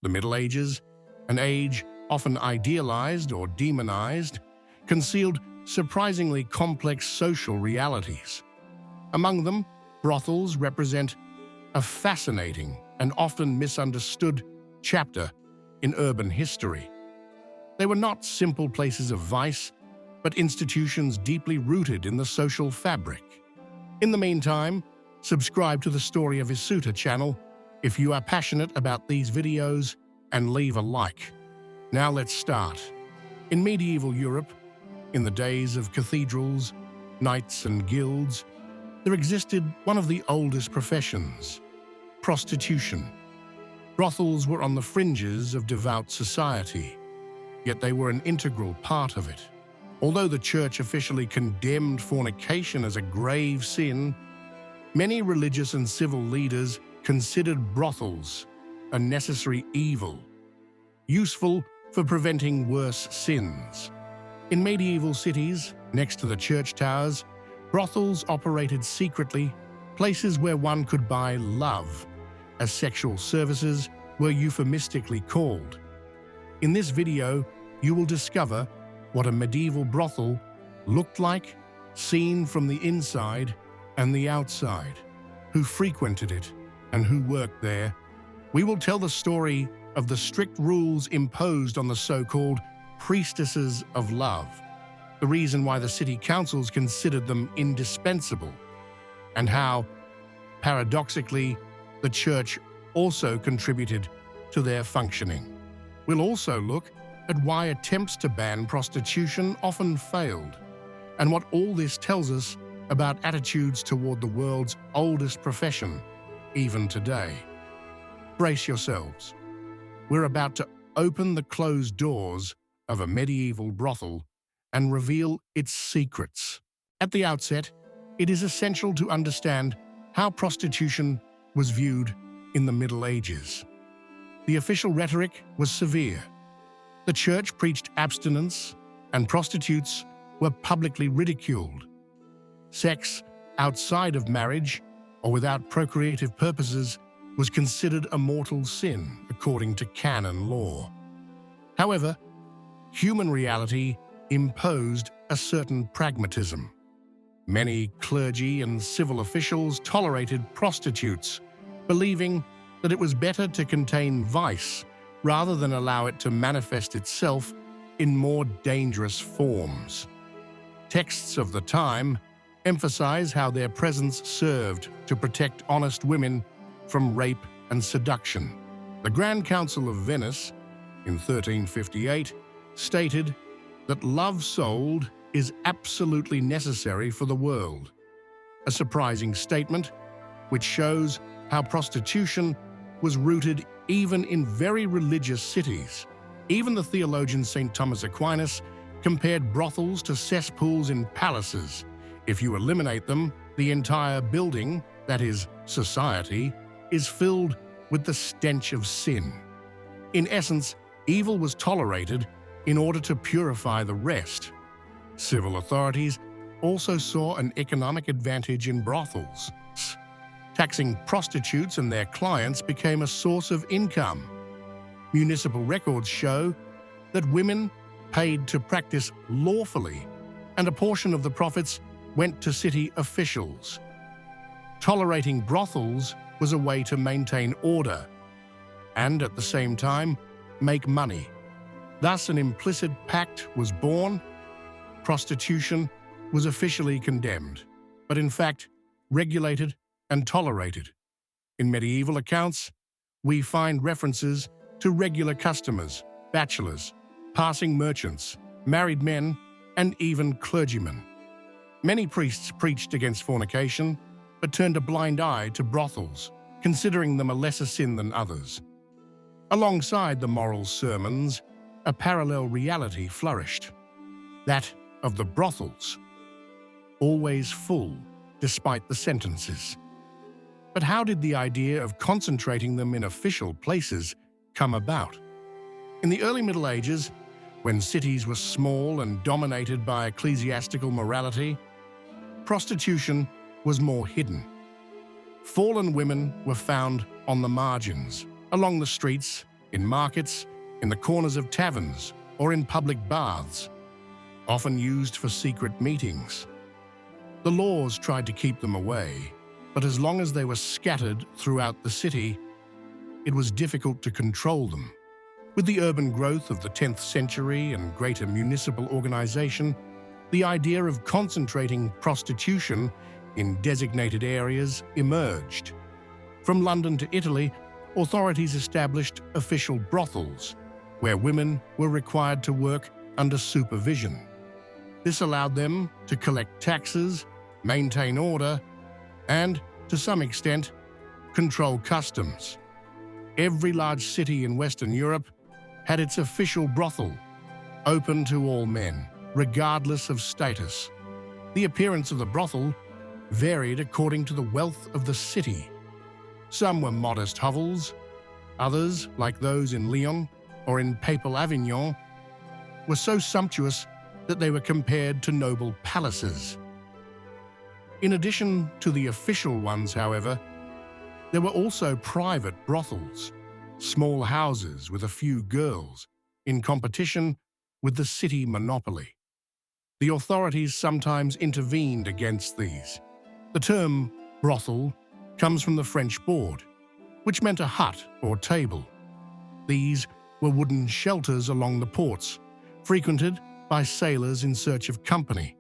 The Middle Ages, an age often idealized or demonized, concealed surprisingly complex social realities. Among them, brothels represent a fascinating and often misunderstood chapter in urban history. They were not simple places of vice, but institutions deeply rooted in the social fabric. In the meantime, subscribe to the Story of Isuta channel if you are passionate about these videos, and leave a like. Now let's start. In medieval Europe, in the days of cathedrals, knights and guilds, there existed one of the oldest professions: prostitution. Brothels were on the fringes of devout society, yet they were an integral part of it. Although the Church officially condemned fornication as a grave sin, many religious and civil leaders considered brothels a necessary evil, useful for preventing worse sins. In medieval cities, next to the church towers, brothels operated secretly, places where one could buy love, as sexual services were euphemistically called. In this video, you will discover what a medieval brothel looked like, seen from the inside and the outside, who frequented it and who worked there. We will tell the story of the strict rules imposed on the so-called priestesses of love, the reason why the city councils considered them indispensable, and how, paradoxically, the church also contributed to their functioning. We'll also look at why attempts to ban prostitution often failed, and what all this tells us about attitudes toward the world's oldest profession, even today. Brace yourselves. We're about to open the closed doors of a medieval brothel and reveal its secrets. At the outset, it is essential to understand how prostitution was viewed in the Middle Ages. The official rhetoric was severe. The church preached abstinence, and prostitutes were publicly ridiculed. Sex outside of marriage or without procreative purposes was considered a mortal sin according to canon law. However, human reality imposed a certain pragmatism. Many clergy and civil officials tolerated prostitutes, believing that it was better to contain vice rather than allow it to manifest itself in more dangerous forms. Texts of the time emphasize how their presence served to protect honest women from rape and seduction. The Grand Council of Venice, in 1358, stated that love sold is absolutely necessary for the world, a surprising statement which shows how prostitution was rooted even in very religious cities. Even the theologian St. Thomas Aquinas compared brothels to cesspools in palaces. If you eliminate them, the entire building, that is, society, is filled with the stench of sin. In essence, evil was tolerated in order to purify the rest. Civil authorities also saw an economic advantage in brothels. Taxing prostitutes and their clients became a source of income. Municipal records show that women paid to practice lawfully, and a portion of the profits went to city officials. Tolerating brothels was a way to maintain order and, at the same time, make money. Thus, an implicit pact was born. Prostitution was officially condemned, but in fact, regulated and tolerated. In medieval accounts, we find references to regular customers, bachelors, passing merchants, married men, and even clergymen. Many priests preached against fornication, but turned a blind eye to brothels, considering them a lesser sin than others. Alongside the moral sermons, a parallel reality flourished, that of the brothels, always full despite the sentences. But how did the idea of concentrating them in official places come about? In the early Middle Ages, when cities were small and dominated by ecclesiastical morality, prostitution was more hidden. Fallen women were found on the margins, along the streets, in markets, in the corners of taverns, or in public baths, often used for secret meetings. The laws tried to keep them away, but as long as they were scattered throughout the city, it was difficult to control them. With the urban growth of the 10th century and greater municipal organization, the idea of concentrating prostitution in designated areas emerged. From London to Italy, authorities established official brothels, where women were required to work under supervision. This allowed them to collect taxes, maintain order, and, to some extent, control customs. Every large city in Western Europe had its official brothel, open to all men, regardless of status. The appearance of the brothel varied according to the wealth of the city. Some were modest hovels, others, like those in Lyon or in Papal Avignon, were so sumptuous that they were compared to noble palaces. In addition to the official ones, however, there were also private brothels, small houses with a few girls, in competition with the city monopoly. The authorities sometimes intervened against these. The term brothel comes from the French bourd, which meant a hut or table. These were wooden shelters along the ports, frequented by sailors in search of company.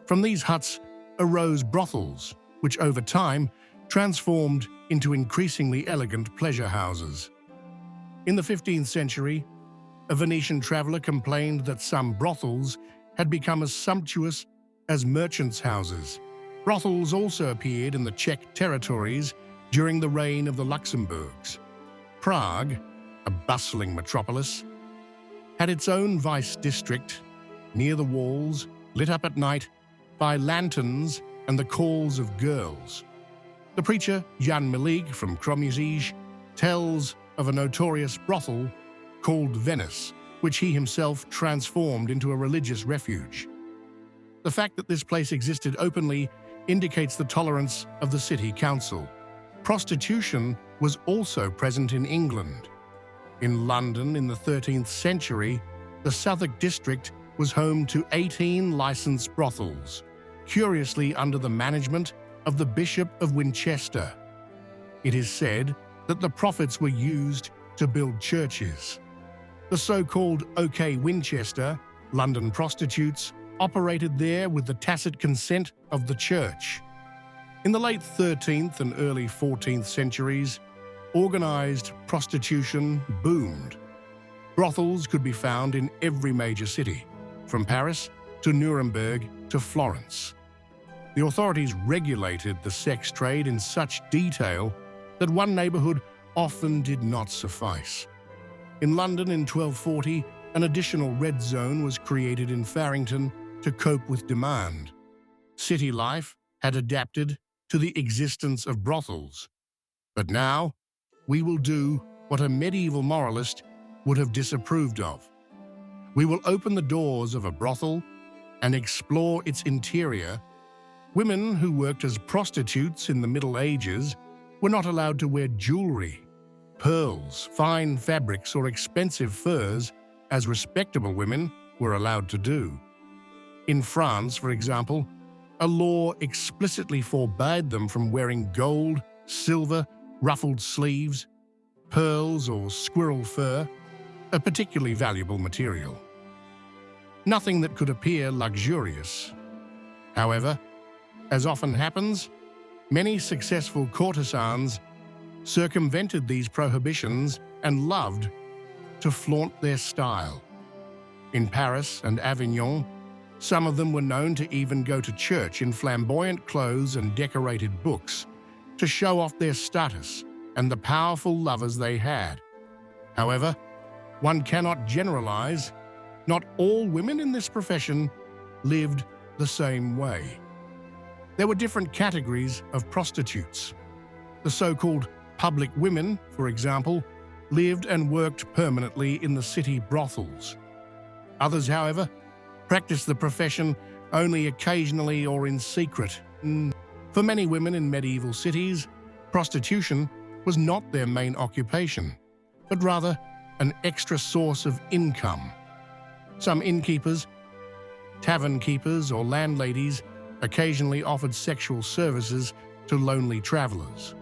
From these huts arose brothels, which over time transformed into increasingly elegant pleasure houses. In the 15th century, a Venetian traveller complained that some brothels had become as sumptuous as merchants' houses. Brothels also appeared in the Czech territories during the reign of the Luxembourgs. Prague, a bustling metropolis, had its own vice district, near the walls, lit up at night by lanterns and the calls of girls. The preacher Jan Milig from Kroměříž tells of a notorious brothel called Venice, which he himself transformed into a religious refuge. The fact that this place existed openly indicates the tolerance of the city council. Prostitution was also present in England. In London in the 13th century, the Southwark district was home to 18 licensed brothels, curiously under the management of the Bishop of Winchester. It is said that the profits were used to build churches. The so-called OK Winchester, London prostitutes, operated there with the tacit consent of the church. In the late 13th and early 14th centuries, organized prostitution boomed. Brothels could be found in every major city, from Paris to Nuremberg to Florence. The authorities regulated the sex trade in such detail that one neighborhood often did not suffice. In London in 1240, an additional red zone was created in Farrington to cope with demand. City life had adapted to the existence of brothels. But now, we will do what a medieval moralist would have disapproved of. We will open the doors of a brothel and explore its interior. Women who worked as prostitutes in the Middle Ages were not allowed to wear jewelry, pearls, fine fabrics, or expensive furs, as respectable women were allowed to do. In France, for example, a law explicitly forbade them from wearing gold, silver, ruffled sleeves, pearls, or squirrel fur, a particularly valuable material. Nothing that could appear luxurious. However, as often happens, many successful courtesans circumvented these prohibitions and loved to flaunt their style. In Paris and Avignon, some of them were known to even go to church in flamboyant clothes and decorated books to show off their status and the powerful lovers they had. However, one cannot generalize. Not all women in this profession lived the same way. There were different categories of prostitutes. The so-called public women, for example, lived and worked permanently in the city brothels. Others, however, practiced the profession only occasionally or in secret. For many women in medieval cities, prostitution was not their main occupation, but rather an extra source of income. Some innkeepers, tavern keepers, or landladies occasionally offered sexual services to lonely travelers.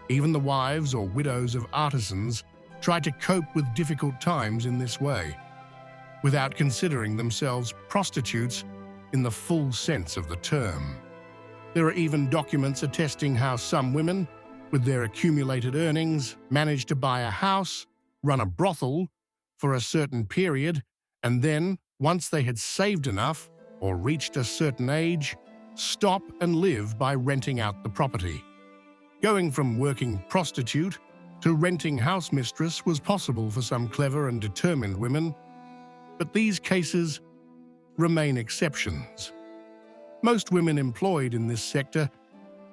Even the wives or widows of artisans tried to cope with difficult times in this way, without considering themselves prostitutes in the full sense of the term. There are even documents attesting how some women, with their accumulated earnings, managed to buy a house, run a brothel for a certain period, and then, once they had saved enough or reached a certain age, stop and live by renting out the property. Going from working prostitute to renting house mistress was possible for some clever and determined women, but these cases remain exceptions. Most women employed in this sector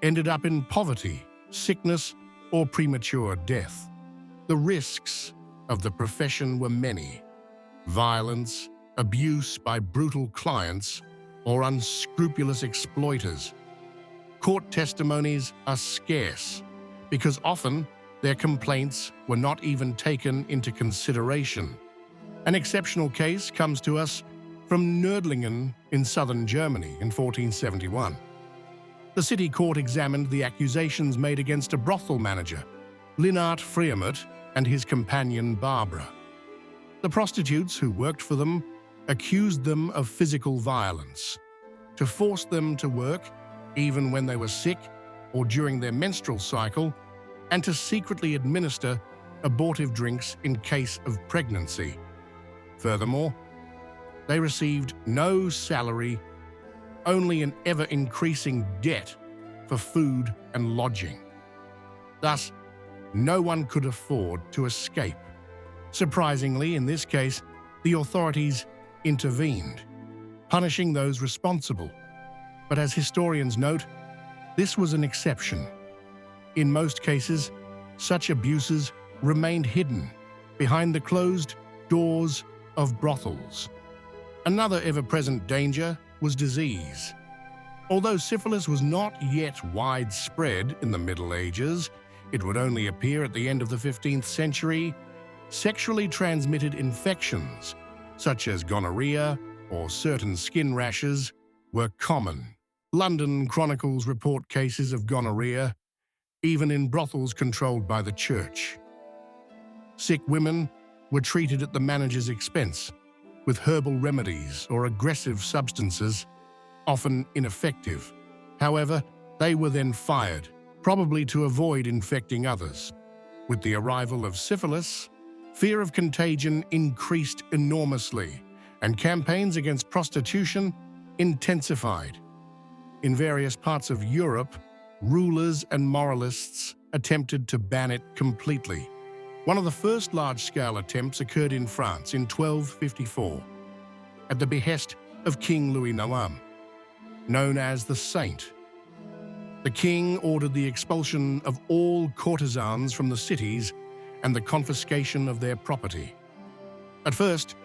ended up in poverty, sickness, or premature death. The risks of the profession were many: violence, abuse by brutal clients, or unscrupulous exploiters. Court testimonies are scarce because often their complaints were not even taken into consideration. An exceptional case comes to us from Nördlingen in southern Germany in 1471. The city court examined the accusations made against a brothel manager, Linnart Friemert, and his companion Barbara. The prostitutes who worked for them accused them of physical violence, to force them to work even when they were sick or during their menstrual cycle, and to secretly administer abortive drinks in case of pregnancy. Furthermore, they received no salary, only an ever-increasing debt for food and lodging. Thus, no one could afford to escape. Surprisingly, in this case, the authorities intervened, punishing those responsible. But as historians note, this was an exception. In most cases, such abuses remained hidden behind the closed doors of brothels. Another ever-present danger was disease. Although syphilis was not yet widespread in the Middle Ages, it would only appear at the end of the 15th century, sexually transmitted infections, such as gonorrhea or certain skin rashes, were common. London chronicles report cases of gonorrhea, even in brothels controlled by the church. Sick women were treated at the manager's expense, with herbal remedies or aggressive substances, often ineffective. However, they were then fired, probably to avoid infecting others. With the arrival of syphilis, fear of contagion increased enormously, and campaigns against prostitution intensified. In various parts of Europe, rulers and moralists attempted to ban it completely. One of the first large-scale attempts occurred in France in 1254, at the behest of King Louis IX, known as the Saint. The king ordered the expulsion of all courtesans from the cities and the confiscation of their property. At first,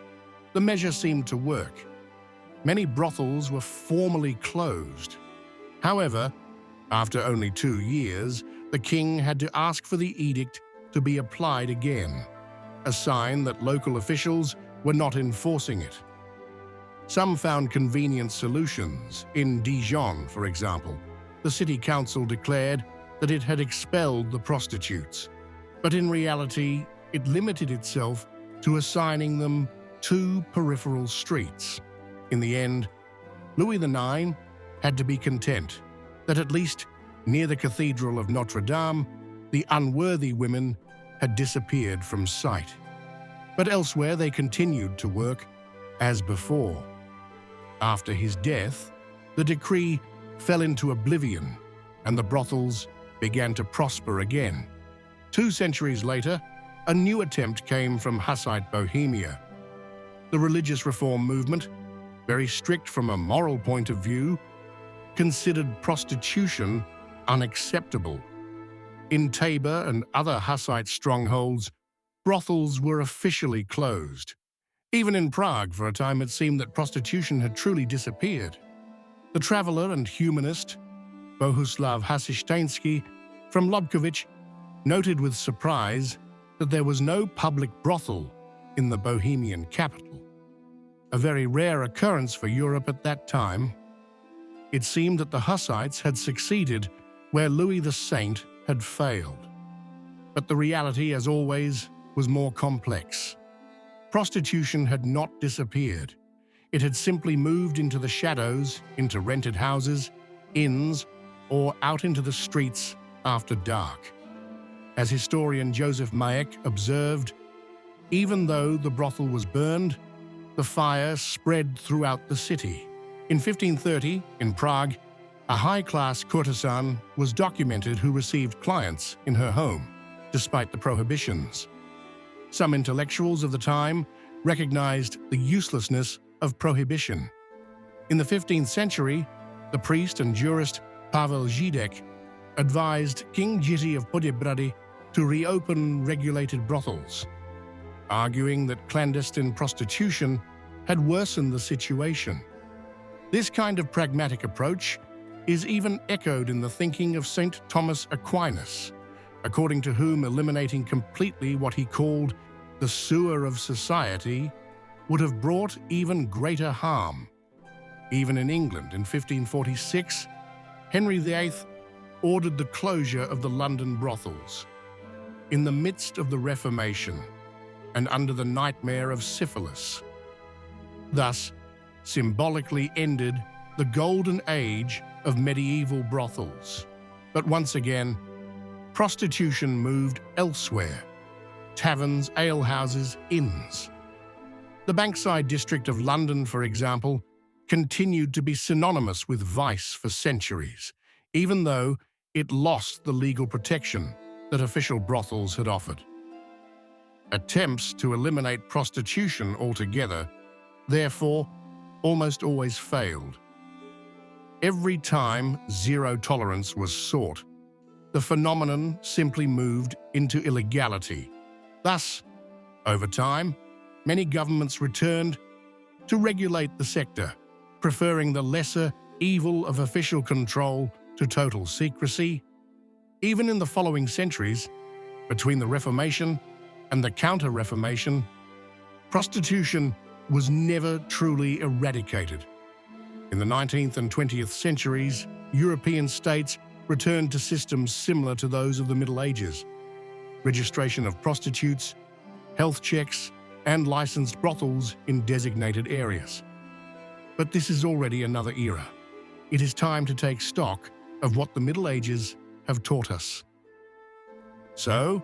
the measure seemed to work. Many brothels were formally closed. However, after only 2 years, the king had to ask for the edict to be applied again, a sign that local officials were not enforcing it. Some found convenient solutions. In Dijon, for example, the city council declared that it had expelled the prostitutes, but in reality, it limited itself to assigning them 2 peripheral streets. In the end, Louis IX had to be content that at least near the Cathedral of Notre Dame, the unworthy women had disappeared from sight. But elsewhere they continued to work as before. After his death, the decree fell into oblivion and the brothels began to prosper again. 2 centuries later, a new attempt came from Hussite Bohemia. The religious reform movement, very strict from a moral point of view, considered prostitution unacceptable. In Tabor and other Hussite strongholds, brothels were officially closed. Even in Prague, for a time, it seemed that prostitution had truly disappeared. The traveler and humanist Bohuslav Hasištejnský from Lobkovich noted with surprise that there was no public brothel in the Bohemian capital, a very rare occurrence for Europe at that time. It seemed that the Hussites had succeeded where Louis the Saint had failed. But the reality, as always, was more complex. Prostitution had not disappeared. It had simply moved into the shadows, into rented houses, inns, or out into the streets after dark. As historian Joseph Mayek observed, even though the brothel was burned, the fire spread throughout the city. In 1530, in Prague, a high-class courtesan was documented who received clients in her home, despite the prohibitions. Some intellectuals of the time recognized the uselessness of prohibition. In the 15th century, the priest and jurist Pavel Židek advised King Jiří of Poděbrady to reopen regulated brothels, arguing that clandestine prostitution had worsened the situation. This kind of pragmatic approach is even echoed in the thinking of St. Thomas Aquinas, according to whom eliminating completely what he called the sewer of society would have brought even greater harm. Even in England in 1546, Henry VIII ordered the closure of the London brothels. In the midst of the Reformation and under the nightmare of syphilis. Thus, symbolically ended the golden age of medieval brothels. But once again, prostitution moved elsewhere. Taverns, alehouses, inns. The Bankside district of London, for example, continued to be synonymous with vice for centuries, even though it lost the legal protection that official brothels had offered. Attempts to eliminate prostitution altogether, therefore, almost always failed. Every time zero tolerance was sought, the phenomenon simply moved into illegality. Thus, over time, many governments returned to regulate the sector, preferring the lesser evil of official control to total secrecy. Even in the following centuries, between the Reformation and the Counter-Reformation, prostitution was never truly eradicated. In the 19th and 20th centuries, European states returned to systems similar to those of the Middle Ages. Registration of prostitutes, health checks, and licensed brothels in designated areas. But this is already another era. It is time to take stock of what the Middle Ages have taught us. So,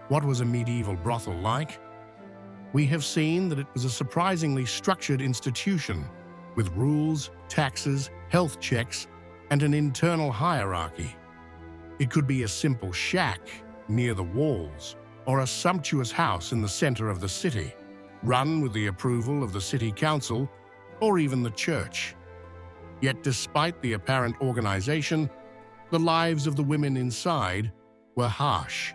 what was a medieval brothel like? We have seen that it was a surprisingly structured institution with rules, taxes, health checks, and an internal hierarchy. It could be a simple shack near the walls or a sumptuous house in the center of the city, run with the approval of the city council or even the church. Yet despite the apparent organization, the lives of the women inside were harsh,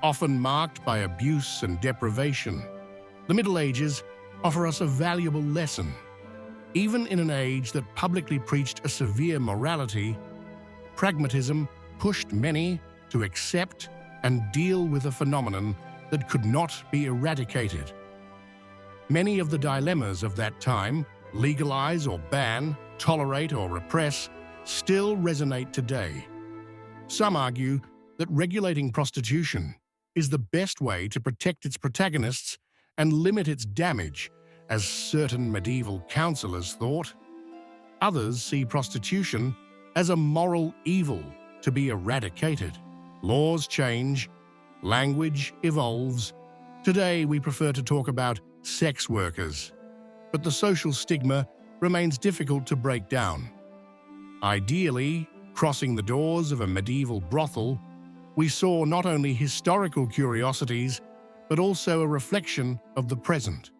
often marked by abuse and deprivation. The Middle Ages offer us a valuable lesson. Even in an age that publicly preached a severe morality, pragmatism pushed many to accept and deal with a phenomenon that could not be eradicated. Many of the dilemmas of that time, legalize or ban, tolerate or repress, still resonate today. Some argue that regulating prostitution is the best way to protect its protagonists and limit its damage, as certain medieval counselors thought. Others see prostitution as a moral evil to be eradicated. Laws change, language evolves. Today we prefer to talk about sex workers, but the social stigma remains difficult to break down. Ideally, crossing the doors of a medieval brothel, we saw not only historical curiosities, but also a reflection of the present.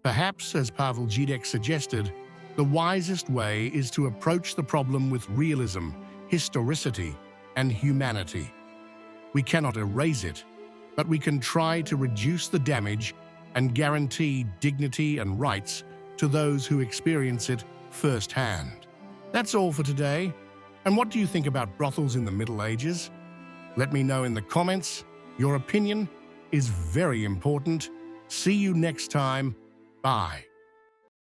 Perhaps, as Pavel Židek suggested, the wisest way is to approach the problem with realism, historicity, and humanity. We cannot erase it, but we can try to reduce the damage and guarantee dignity and rights to those who experience it firsthand. That's all for today. And what do you think about brothels in the Middle Ages? Let me know in the comments your opinion is very important. See you next time. Bye.